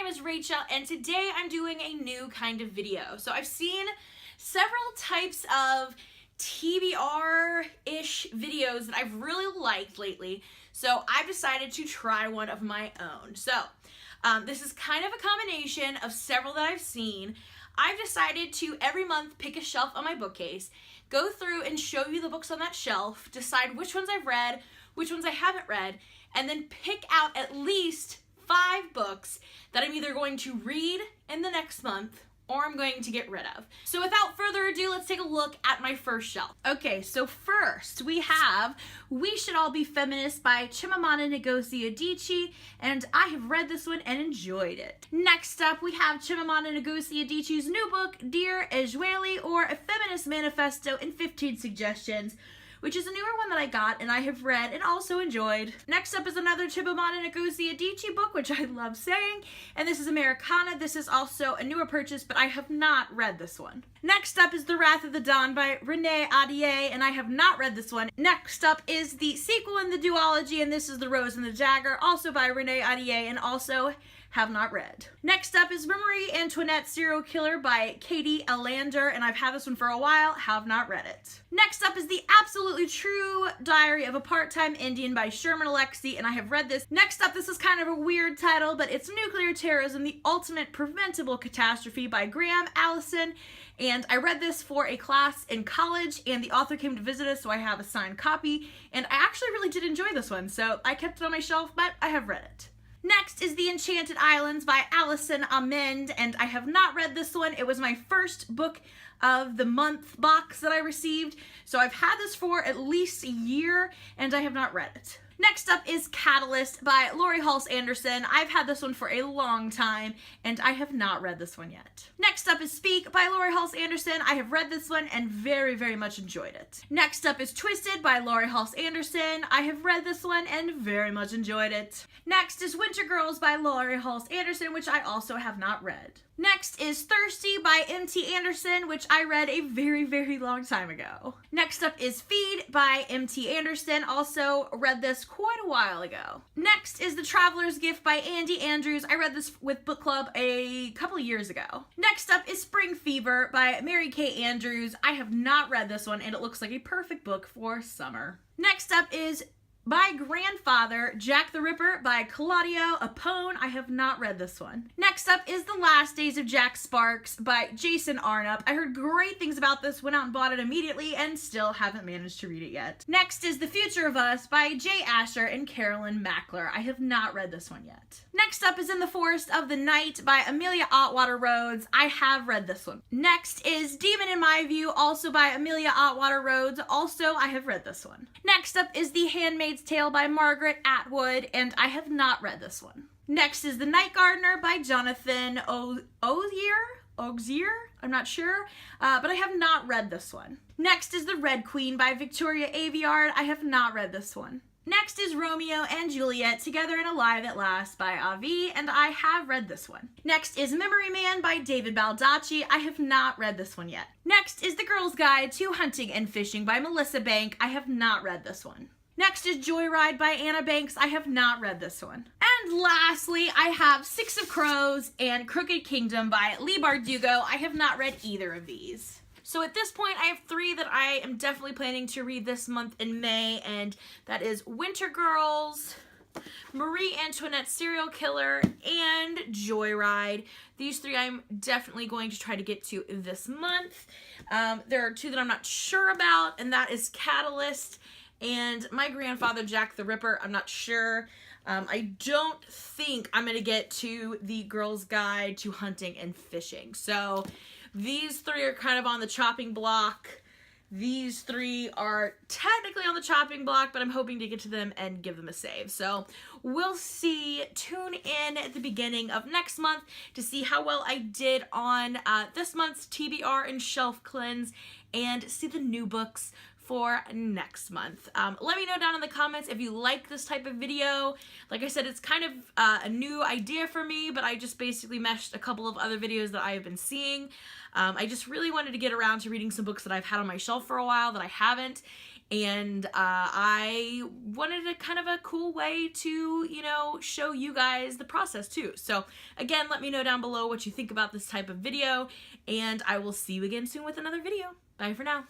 is Rachel, and today I'm doing a new kind of video. So I've seen several types of TBR-ish videos that I've really liked lately, so I've decided to try one of my own. So this is kind of a combination of several that I've seen. I've decided to every month pick a shelf on my bookcase, go through and show you the books on that shelf, decide which ones I've read, which ones I haven't read, and then pick out at least 5 books that I'm either going to read in the next month or I'm going to get rid of. So without further ado, let's take a look at my first shelf. Okay, so first we have We Should All Be Feminists by Chimamanda Ngozi Adichie, and I have read this one and enjoyed it. Next up, we have Chimamanda Ngozi Adichie's new book, Dear Ezweli, or A Feminist Manifesto in 15 Suggestions, which is a newer one that I got and I have read and also enjoyed. Next up is another Chimamanda Ngozi Adichie book, which I love saying, and this is Americana. This is also a newer purchase, but I have not read this one. Next up is The Wrath of the Dawn by Renee Ahdieh, and I have not read this one. Next up is the sequel in the duology, and this is The Rose and the Dagger, also by Renee Ahdieh, and also have not read. Next up is Marie Antoinette Serial Killer by Katie Elander, and I've had this one for a while, have not read it. Next up is The Absolutely True Diary of a Part-Time Indian by Sherman Alexie, and I have read this. Next up, this is kind of a weird title, but it's Nuclear Terrorism, The Ultimate Preventable Catastrophe by Graham Allison, and I read this for a class in college, and the author came to visit us, so I have a signed copy, and I actually really did enjoy this one, so I kept it on my shelf, but I have read it. Next is The Enchanted Islands by Alison Amend, and I have not read this one. It was my first book of the month box that I received, so I've had this for at least a year, and I have not read it. Next up is Catalyst by Laurie Halse Anderson. I've had this one for a long time, and I have not read this one yet. Next up is Speak by Laurie Halse Anderson. I have read this one and very, very much enjoyed it. Next up is Twisted by Laurie Halse Anderson. I have read this one and very much enjoyed it. Next is Winter Girls by Laurie Halse Anderson, which I also have not read. Next is Thirsty by M.T. Anderson, which I read a very, very long time ago. Next up is Feed by M.T. Anderson, also read this quite a while ago. Next is The Traveler's Gift by Andy Andrews. I read this with book club a couple of years ago. Next up is Spring Fever by Mary Kay Andrews. I have not read this one, and it looks like a perfect book for summer. Next up is My Grandfather, Jack the Ripper by Claudio Apone. I have not read this one. Next up is The Last Days of Jack Sparks by Jason Arnup. I heard great things about this, went out and bought it immediately, and still haven't managed to read it yet. Next is The Future of Us by Jay Asher and Carolyn Mackler. I have not read this one yet. Next up is In the Forest of the Night by Amelia Atwater Rhodes. I have read this one. Next is Demon in My View, also by Amelia Atwater Rhodes. Also, I have read this one. Next up is The Handmaid's Tale by Margaret Atwood, and I have not read this one. Next is The Night Gardener by Jonathan Auxier? I'm not sure, but I have not read this one. Next is The Red Queen by Victoria Aveyard. I have not read this one. Next is Romeo and Juliet, Together and Alive at Last by Avi, and I have read this one. Next is Memory Man by David Baldacci. I have not read this one yet. Next is The Girl's Guide to Hunting and Fishing by Melissa Bank. I have not read this one. Next is Joyride by Anna Banks. I have not read this one. And lastly, I have Six of Crows and Crooked Kingdom by Leigh Bardugo. I have not read either of these. So at this point, I have 3 that I am definitely planning to read this month in May, and that is Winter Girls, Marie Antoinette Serial Killer, and Joyride. These 3 I'm definitely going to try to get to this month. There are 2 that I'm not sure about, and that is Catalyst and My Grandfather, Jack the Ripper. I'm not sure. I don't think I'm going to get to The Girl's Guide to Hunting and Fishing. So these 3 are kind of on the chopping block. These 3 are technically on the chopping block, but I'm hoping to get to them and give them a save. So we'll see. Tune in at the beginning of next month to see how well I did on this month's TBR and Shelf Cleanse and see the new books for next month. Let me know down in the comments if you like this type of video. Like I said, it's kind of a new idea for me, but I just basically meshed a couple of other videos that I have been seeing. I just really wanted to get around to reading some books that I've had on my shelf for a while that I haven't, and I wanted a kind of a cool way to, you know, show you guys the process too. So again, let me know down below what you think about this type of video, and I will see you again soon with another video. Bye for now.